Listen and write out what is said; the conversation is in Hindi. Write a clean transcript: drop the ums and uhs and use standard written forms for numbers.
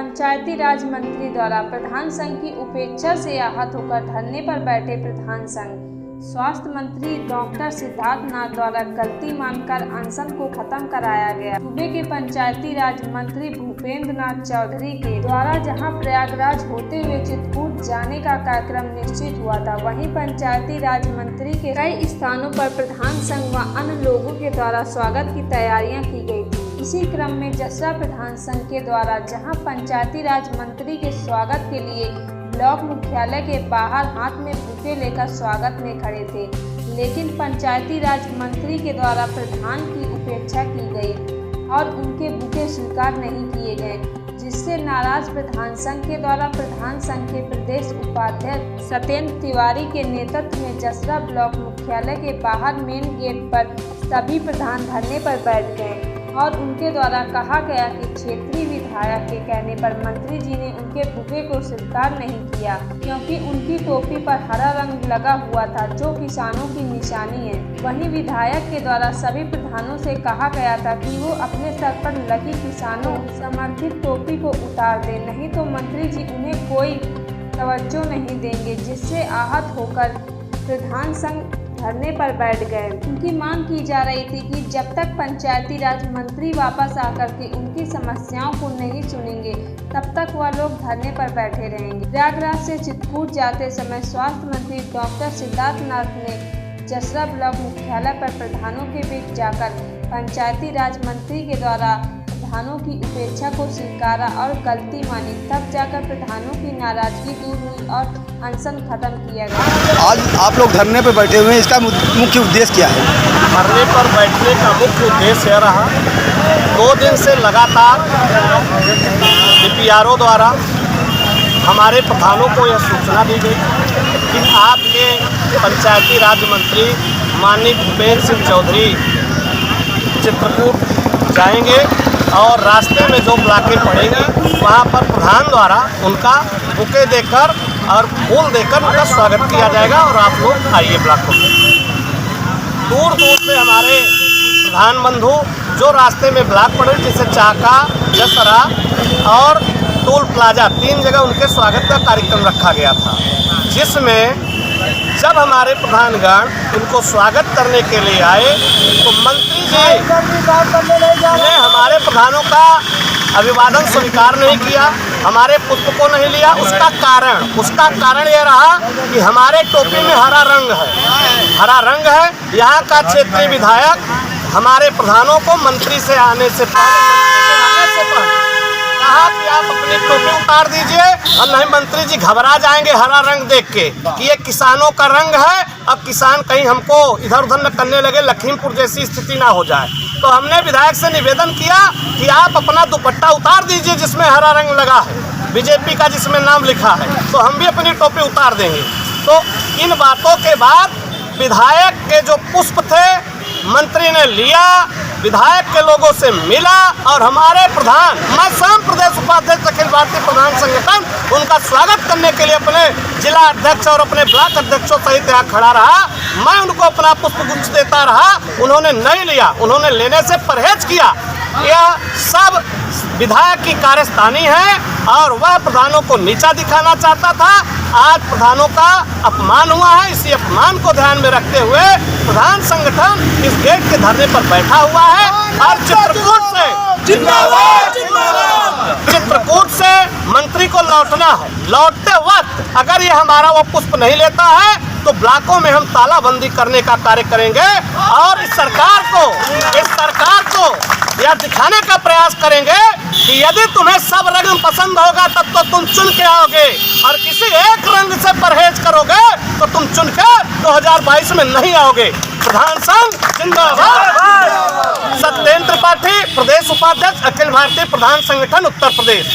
पंचायती राज मंत्री द्वारा प्रधान संघ की उपेक्षा से आहत होकर धरने पर बैठे प्रधान संघ। स्वास्थ्य मंत्री डॉक्टर सिद्धार्थनाथ द्वारा गलती मानकर अनशन को खत्म कराया गया। सूबे के पंचायती राज मंत्री भूपेंद्र नाथ चौधरी के द्वारा जहां प्रयागराज होते हुए चित्रकूट जाने का कार्यक्रम निश्चित हुआ था, वहीं पंचायती राज मंत्री के कई स्थानों पर प्रधान संघ व अन्य लोगों के द्वारा स्वागत की तैयारियां की गई थी। इसी क्रम में जसरा प्रधान संघ के द्वारा जहां पंचायती राज मंत्री के स्वागत के लिए ब्लॉक मुख्यालय के बाहर हाथ में बुके लेकर स्वागत में खड़े थे, लेकिन पंचायती राज मंत्री के द्वारा प्रधान की उपेक्षा की गई और उनके बुके स्वीकार नहीं किए गए, जिससे नाराज प्रधान संघ के द्वारा प्रधान संघ के प्रदेश उपाध्यक्ष सत्येंद्र तिवारी के नेतृत्व में जसरा ब्लॉक मुख्यालय के बाहर मेन गेट पर सभी प्रधान धरने पर बैठ गए और उनके द्वारा कहा गया कि क्षेत्रीय विधायक के कहने पर मंत्री जी ने उनके बुके को स्वीकार नहीं किया, क्योंकि उनकी टोपी पर हरा रंग लगा हुआ था जो किसानों की निशानी है। वहीं विधायक के द्वारा सभी प्रधानों से कहा गया था कि वो अपने सर पर लगी किसानों समर्थित टोपी को उतार दें, नहीं तो मंत्री जी उन्हें कोई तवज्जो नहीं देंगे, जिससे आहत होकर प्रधान संघ धरने पर बैठ गए। उनकी मांग की जा रही थी कि जब तक पंचायती राज मंत्री वापस आकर के उनकी समस्याओं को नहीं सुनेंगे, तब तक वह लोग धरने पर बैठे रहेंगे। प्रयागराज से चित्रकूट जाते समय स्वास्थ्य मंत्री डॉक्टर सिद्धार्थनाथ ने जसरा ब्लॉक मुख्यालय पर प्रधानों के बीच जाकर पंचायती राज मंत्री के द्वारा प्रधानों की उपेक्षा को स्वीकारा और गलती मानी, तब जाकर प्रधानों की नाराजगी दूर हुई और अनशन खत्म किया गया। आज आप लोग धरने पर बैठे हुए हैं, इसका मुख्य उद्देश्य क्या है? धरने पर बैठने का मुख्य उद्देश्य यह रहा, 2 दिन से लगातार DPRO द्वारा हमारे प्रधानों को यह सूचना दी गई कि आपके पंचायती राज मंत्री माननीय भूपेंद्र सिंह चौधरी चित्रकूट जाएंगे और रास्ते में जो ब्लॉकें पड़ेंगी वहाँ पर प्रधान द्वारा उनका बुके देकर और फूल देकर उनका स्वागत किया जाएगा और आप लोग आइए ब्लॉकों में। दूर दूर से हमारे प्रधान बंधु जो रास्ते में ब्लॉक पड़े, जैसे चाका, जसरा और टोल प्लाजा, 3 जगह उनके स्वागत का कार्यक्रम रखा गया था, जिसमें जब हमारे प्रधानगण उनको स्वागत करने के लिए आए तो मंत्री जी ने हमारे प्रधानों का अभिवादन स्वीकार नहीं किया, हमारे पुष्प को नहीं लिया। उसका कारण यह रहा कि हमारे टोपी में हरा रंग है। यहाँ का क्षेत्रीय विधायक हमारे प्रधानों को मंत्री से आने से पहले कहा कि आप अपनी टोपी उतार दीजिए और नहीं मंत्री जी घबरा जाएंगे हरा रंग देख के कि ये किसानों का रंग है, अब किसान कहीं हमको इधर उधर न करने लगे, लखीमपुर जैसी स्थिति ना हो जाए। तो हमने विधायक से निवेदन किया कि आप अपना दुपट्टा उतार दीजिए जिसमें हरा रंग लगा है, बीजेपी का जिसमें नाम लिखा है, तो हम भी अपनी टोपी उतार देंगे। तो इन बातों के बाद विधायक के जो पुष्प थे मंत्री ने लिया, विधायक के लोगों से मिला और हमारे प्रधान, मैं स्वयं प्रदेश उपाध्यक्ष अखिल भारतीय प्रधान संगठन, उनका स्वागत करने के लिए अपने जिला अध्यक्ष और अपने ब्लॉक अध्यक्षों सहित यहाँ खड़ा रहा। मैं उनको अपना पुष्पगुच्छ देता रहा, उन्होंने नहीं लिया, उन्होंने लेने से परहेज किया। यह सब विधायक की कारस्तानी है और वह प्रधानों को नीचा दिखाना चाहता था। आज प्रधानों का अपमान हुआ है, इसी अपमान को ध्यान में रखते हुए प्रधान संगठन इस गेट के धरने पर बैठा हुआ है और चित्रकूट से मंत्री को लौटना है। लौटते वक्त अगर ये हमारा वो पुष्प नहीं लेता है तो ब्लॉकों में हम तालाबंदी करने का कार्य करेंगे और इस सरकार को यह दिखाने का प्रयास करेंगे कि यदि तुम्हें सब रंग पसंद होगा तब तो तुम चुन के आओगे और किसी एक रंग से परहेज करोगे तो तुम चुन के 2022 में नहीं आओगे। प्रधान संघ जिंदाबाद। सत्येंद्र त्रिपाठी, प्रदेश उपाध्यक्ष, अखिल भारतीय प्रधान संगठन, उत्तर प्रदेश।